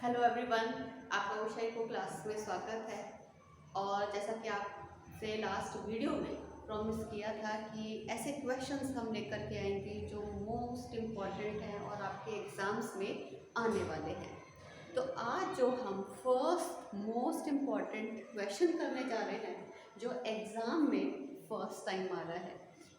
Hello everyone, आपका उषा को class में स्वागत है। और जैसा कि आपसे लास्ट वीडियो में प्रॉमिस किया था कि ऐसे क्वेश्चंस हम लेकर के आएंगे जो मोस्ट इम्पॉर्टेंट हैं और आपके एग्ज़ाम्स में आने वाले हैं। तो आज जो हम फर्स्ट मोस्ट इम्पॉर्टेंट क्वेश्चन करने जा रहे हैं जो एग्ज़ाम में फर्स्ट टाइम आ रहा है।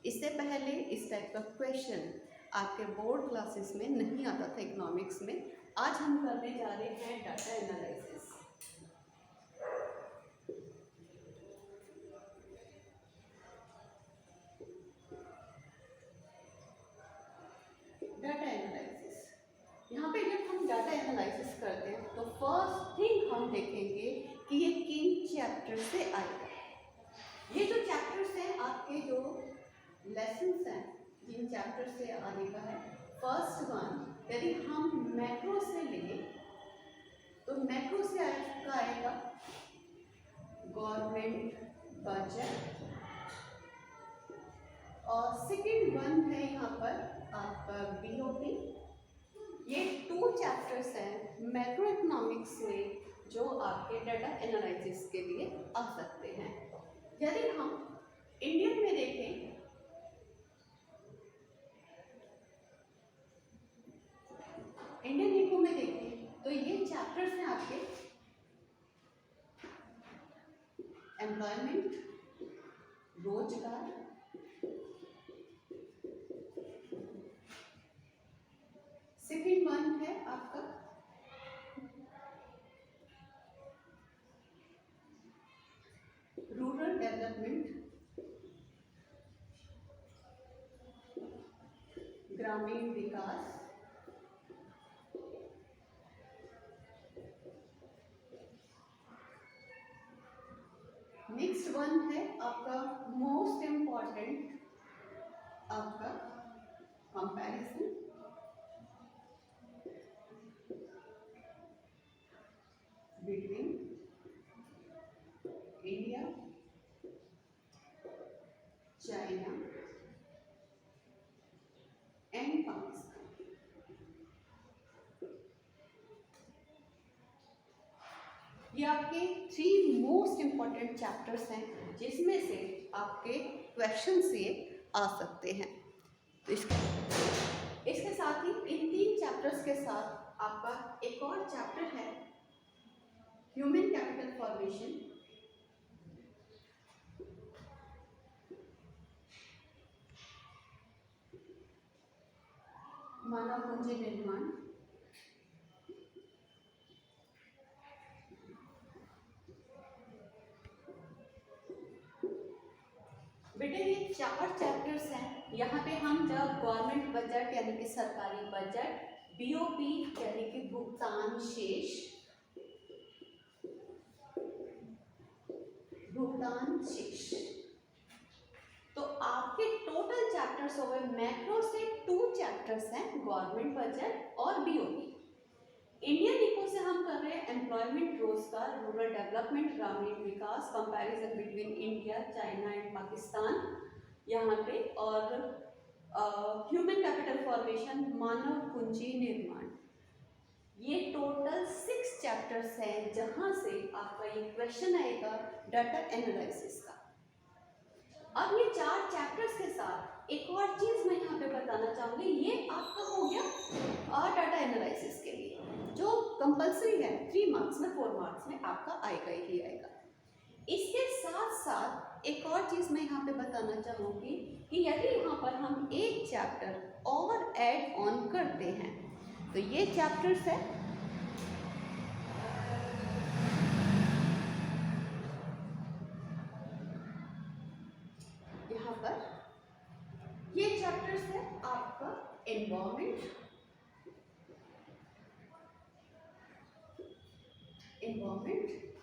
इससे पहले इस टाइप का क्वेश्चन आपके बोर्ड क्लासेस में नहीं आता था इकोनॉमिक्स में। आज हम करने जा रहे हैं डाटा एनालिसिस। डाटा एनालिसिस, यहाँ पे जब हम डाटा एनालिसिस करते हैं तो फर्स्ट थिंग हम देखेंगे कि ये किन चैप्टर से आएगा। ये जो चैप्टर्स हैं आपके जो लेसन्स हैं जिन चैप्टर से आने का है, फर्स्ट वन यदि हम मैक्रो से लें तो मैक्रो से आपका आएगा गवर्नमेंट बजट, और सेकेंड वन है यहाँ पर आपका बीओपी। ये टू चैप्टर्स हैं मैक्रो इकोनॉमिक्स में जो आपके डाटा एनालिसिस के लिए आ सकते हैं। यदि हम इंडियन में देखें, इंडियन इको में देखें तो ये चैप्टर्स हैं आपके एम्प्लॉयमेंट, रोजगार, सेकेंड वन है आपका रूरल डेवलपमेंट, ग्रामीण विकास, नेक्स्ट वन है आपका मोस्ट इम्पॉर्टेंट आपका comparison, between India, China and Pakistan. ये आपके थ्री मोस्ट इम्पॉर्टेंट चैप्टर्स हैं जिसमें से आपके क्वेश्चन से आ सकते हैं। तो इसके साथ ही इन तीन चैप्टर्स के साथ आपका एक और चैप्टर है ह्यूमन कैपिटल फॉर्मेशन, मानव पूंजी निर्माण, बेटे ये चार चैप्टर्स हैं। यहाँ पे हम जब गवर्नमेंट बजट यानी कि सरकारी बजट, बीओपी यानी कि भुगतान शेष, तो आपके टोटल चैप्टर्स हो गए। मैक्रो से टू चैप्टर्स हैं, गवर्नमेंट बजट और बीओपी। इंडियन इको से हम कर रहे हैं एम्प्लॉयमेंट, रोजगार, रूरल डेवलपमेंट, ग्रामीण विकास, comparison between India, China and Pakistan यहाँ पे, और ह्यूमन कैपिटल फॉर्मेशन, मानव पूंजी निर्माण। ये टोटल 6 चैप्टर्स हैं जहाँ से आपका ये क्वेश्चन आएगा डाटा एनालिसिस का। अब ये चार चैप्टर्स के साथ एक और चीज़ मैं यहाँ पे बताना चाहूँगी। ये आपका हो गया डाटा एनालिसिस के लिए जो कंपलसरी है, 3 मार्क्स में 4 मार्क्स में आपका आएगा ही आएगा। इसके साथ साथ एक और चीज़ मैं यहाँ पे बताना चाहूँगी कि यदि यहाँ पर हम एक चैप्टर और ऐड ऑन करते हैं तो ये चैप्टर्स है यहाँ पर, ये चैप्टर्स है आपका एनवायरमेंट,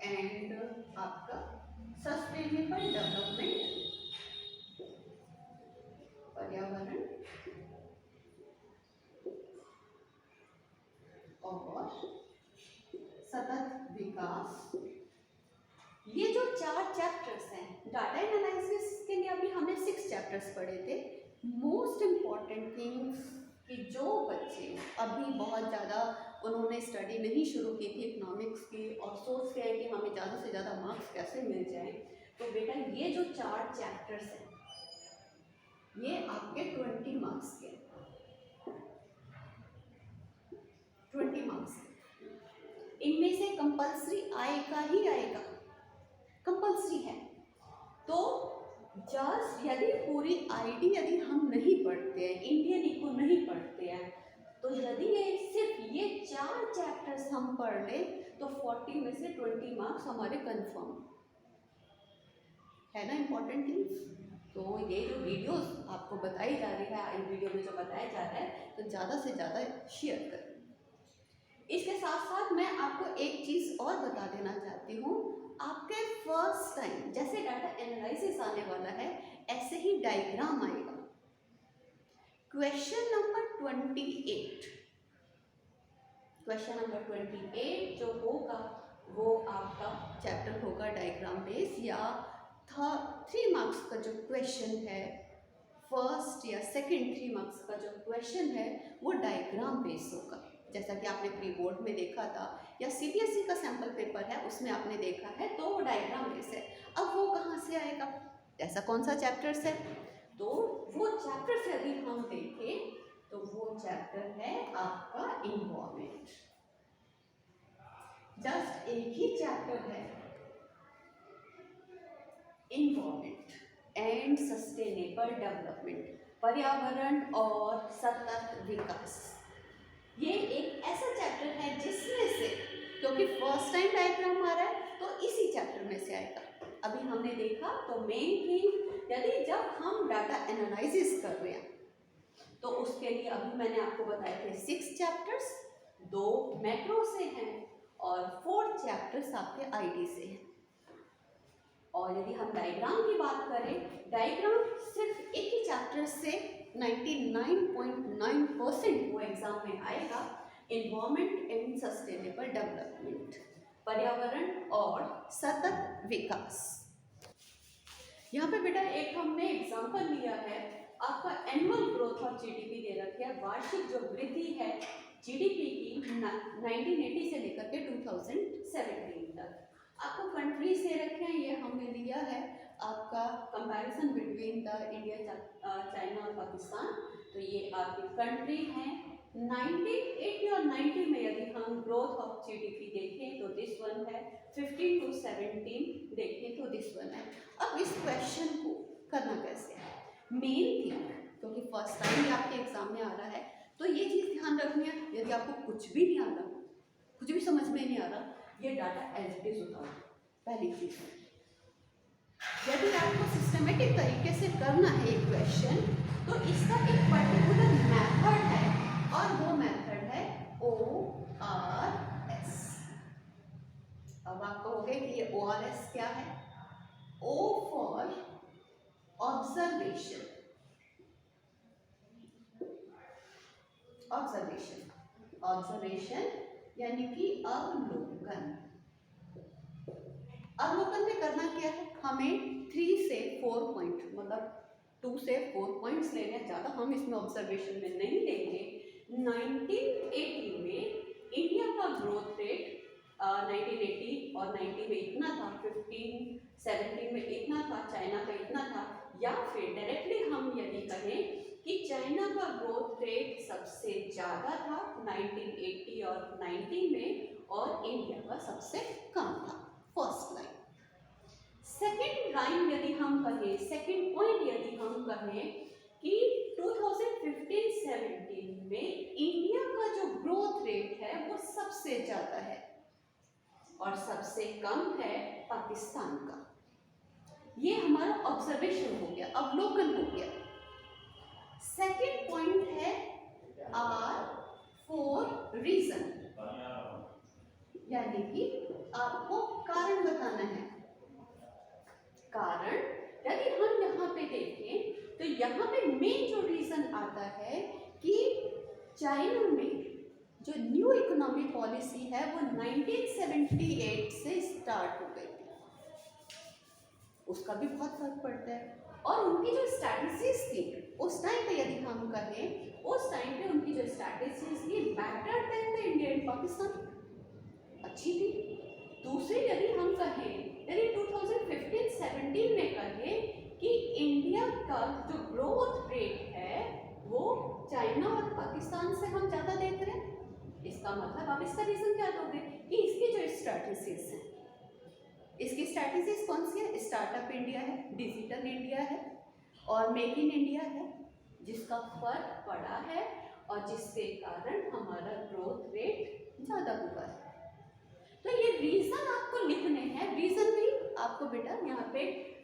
एंड आपका सस्टेनेबल डेवलपमेंट, पर्यावरण और सतत विकास। ये जो 4 चैप्टर्स हैं डाटा एनालिसिस के लिए, अभी हमने 6 चैप्टर्स पढ़े थे। मोस्ट इम्पॉर्टेंट थिंग्स कि जो बच्चे अभी बहुत ज़्यादा उन्होंने स्टडी नहीं शुरू की थी इकोनॉमिक्स की और सोच के है कि हमें ज़्यादा से ज़्यादा मार्क्स कैसे मिल जाएं, तो बेटा ये जो 4 चैप्टर्स हैं ये आपके 20 मार्क्स के, 20 मार्क्स। इनमें से कंपल्सरी आएगा ही आएगा, कंपल्सरी है। तो जस्ट यदि पूरी आईडी यदि हम नहीं पढ़ते हैं, इंडियन इको नहीं पढ़ते हैं, तो यदि ये सिर्फ ये 4 चैप्टर्स हम पढ़ लें तो 40 में से 20 मार्क्स हमारे कंफर्म है ना। Important things. तो ये जो वीडियोस आपको बताई जा रही है, इस वीडियो में जो बताया जा रहा है, तो ज़्यादा से ज़्यादा शेयर करें। इसके साथ साथ मैं आपको एक चीज़ और बता देना चाहती हूँ, आपके फर्स्ट टाइम जैसे डाटा एनालिसिस आने वाला है ऐसे ही डायग्राम आएगा। क्वेश्चन नंबर 28, क्वेश्चन नंबर 28 जो होगा वो आपका चैप्टर होगा डायग्राम बेस, या 3 मार्क्स का जो क्वेश्चन है, फर्स्ट या सेकंड 3 मार्क्स का जो क्वेश्चन है वो डायग्राम बेस होगा। जैसा कि आपने प्री बोर्ड में देखा था या सीबीएसई का सैम्पल पेपर है उसमें आपने देखा है, तो वो डायग्राम बेस है। अब वो कहाँ से आएगा, ऐसा कौन सा चैप्टर्स है, तो वो चैप्टर्स यदि हम देखें तो वो चैप्टर है आपका इन्वायरमेंट। जस्ट एक ही चैप्टर है, इन्वायरमेंट एंड सस्टेनेबल डेवलपमेंट, पर्यावरण और सतत विकास। ये एक ऐसा चैप्टर है जिसमें से, क्योंकि फर्स्ट टाइम डायग्राम आ रहा है तो इसी चैप्टर में से आएगा। अभी हमने देखा तो मेन थिंग, यदि जब हम डाटा एनालिसिस कर रहे हैं तो उसके लिए अभी मैंने आपको बताए थे 6 चैप्टर्स, 2 मैक्रो से हैं और 4 चैप्टर्स आपके आईडी से हैं। और यदि हम डायग्राम की बात करें, डायग्राम सिर्फ एक ही चैप्टर से 99.9% वो एग्जाम में आएगा, इन्वायरमेंट एंड सस्टेनेबल डेवलपमेंट, पर्यावरण और सतत विकास। यहाँ पे बेटा एक हमने एग्जाम्पल लिया है, आपका एनुअल ग्रोथ ऑफ जीडीपी दे रखी है, वार्षिक जो वृद्धि है जीडीपी की 1980 से लेकर के 2017 तक। आपको कंट्री से रखे हैं, ये हमने लिया है आपका comparison between the India, China और पाकिस्तान। तो ये आपकी कंट्री है 1980 और 90 में यदि हम ग्रोथ ऑफ जीडीपी देखें तो दिस वन है, 15 to 17 देखें तो दिस वन है। अब इस क्वेश्चन को करना कैसे है, मेन थिंग, क्योंकि फर्स्ट टाइम ही आपके एग्जाम में आ रहा है तो ये चीज़ ध्यान रखनी है, यदि आपको कुछ भी नहीं आ रहा, कुछ भी समझ में नहीं आ रहा, ये डाटा एज इट इज उतारो। पहली चीज, यदि आपको सिस्टमेटिक तरीके से करना है एक क्वेश्चन तो इसका एक पर्टिकुलर मेथड है और वो मेथड है ORS। अब आप कहोगे कि ये ORS क्या है, O for observation, observation, observation यानी कि अवलोकन। अवलोकन में करना क्या है, हमें 3 से 4 पॉइंट, मतलब 2 से 4 पॉइंट्स लेने, ज़्यादा हम इसमें ऑब्जर्वेशन में नहीं लेंगे। 1980 में इंडिया का ग्रोथ रेट 1980 और 90 में इतना था, 15-17 में इतना था, चाइना का इतना था, या फिर डायरेक्टली हम यदि कहें कि चाइना का ग्रोथ रेट सबसे ज़्यादा था 1980 और 90 में और इंडिया का सबसे कम था। First line. सेकेंड लाइन यदि हम कहें, सेकेंड पॉइंट यदि हम कहें कि 2015-17 में इंडिया का जो ग्रोथ रेट है वो सबसे ज़्यादा है और सबसे कम है पाकिस्तान का। ये हमारा ऑब्जर्वेशन हो गया, अवलोकन हो गया। सेकेंड पॉइंट है R फॉर रीजन, यानी कि आपको कारण बताना है। कारण यदि हम यहाँ पे देखें तो यहाँ पे मेन जो रीजन आता है कि चाइना में जो न्यू इकोनॉमिक पॉलिसी है वो 1978 से स्टार्ट हो गई थी, उसका भी बहुत फर्क पड़ता है। और उनकी जो स्ट्रैटेजीज थी उस टाइम पे यदि हम कहें, उस टाइम पे उनकी जो स्ट्रैटेजीज थी better than the India and Pakistan. दूसरी यदि हम कहें, यदि 2015-17 में कहें कि इंडिया का जो ग्रोथ रेट है वो चाइना और पाकिस्तान से हम ज़्यादा देख रहे हैं, इसका मतलब आप इसका रीज़न क्या दोगे कि इसकी जो स्ट्रैटेजीज हैं, इसकी स्ट्रैटेजीज कौन सी है? स्टार्टअप इंडिया है, डिजिटल इंडिया है और मेक इन इंडिया है, जिसका फर्क पड़ा है और जिसके कारण हमारा ग्रोथ रेट ज़्यादा हुआ है। तो ये रीज़न आपको लिखने हैं, रीज़न भी आपको बेटा यहाँ पे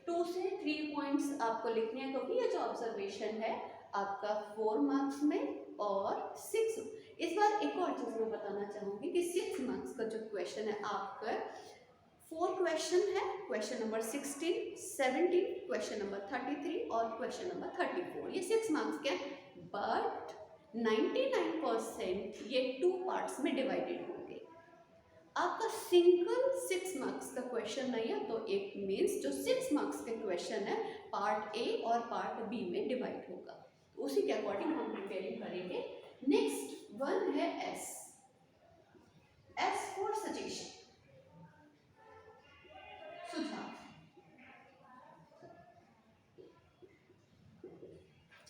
2 से 3 पॉइंट्स आपको लिखने हैं, क्योंकि ये जो ऑब्जर्वेशन है आपका 4 मार्क्स में और 6। इस बार एक और चीज़ मैं बताना चाहूँगी कि 6 मार्क्स का जो क्वेश्चन है आपका 4 क्वेश्चन है, क्वेश्चन नंबर 16, 17, क्वेश्चन नंबर 33 और क्वेश्चन नंबर 34, ये 6 मार्क्स के हैं, बट 99% ये 2 पार्ट्स में डिवाइडेड होंगे। आपका सिंगल 6 मार्क्स का क्वेश्चन नहीं है, तो एक मीन्स जो 6 मार्क्स के क्वेश्चन है पार्ट ए और पार्ट बी में डिवाइड होगा, तो उसी के अकॉर्डिंग हम प्रिपेयरिंग करेंगे। नेक्स्ट वन है एस फॉर सजेशन, सुझाव।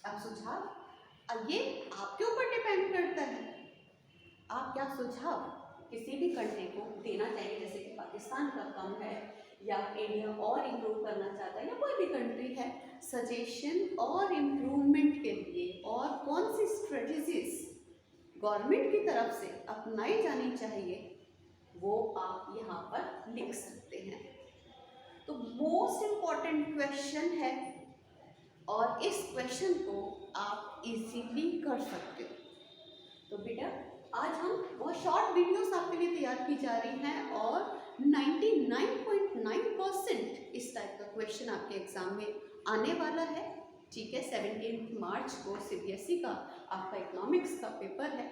अब सुझाव ये आपके ऊपर डिपेंड करता है, आप क्या सुझाव किसी भी कंट्री को देना चाहिए, जैसे कि पाकिस्तान का कम है या इंडिया और इम्प्रूव करना चाहता है या कोई भी कंट्री है, सजेशन और इम्प्रूवमेंट के लिए और कौन सी स्ट्रेटजीज गवर्नमेंट की तरफ से अपनाई जानी चाहिए वो आप यहाँ पर लिख सकते हैं। तो मोस्ट इम्पॉर्टेंट क्वेश्चन है और इस क्वेश्चन को आप इजीली कर सकते हो। तो बेटा आज हम बहुत शॉर्ट वीडियोस आपके लिए तैयार की जा रही हैं और 99.9% इस टाइप का क्वेश्चन आपके एग्जाम में आने वाला है। ठीक है, 17 मार्च को CBSE का आपका इकोनॉमिक्स का पेपर है,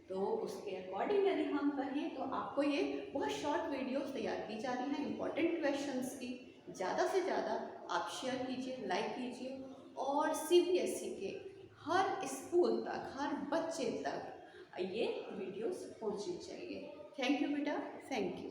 तो उसके अकॉर्डिंग यदि हम कहें तो आपको ये बहुत शॉर्ट वीडियोस तैयार की जा रही हैं इंपॉर्टेंट क्वेश्चंस की। ज़्यादा से ज़्यादा आप शेयर कीजिए, लाइक कीजिए और CBSE के हर स्कूल तक, हर बच्चे तक ये वीडियोस पहुंचनी चाहिए। थैंक यू बेटा, थैंक यू।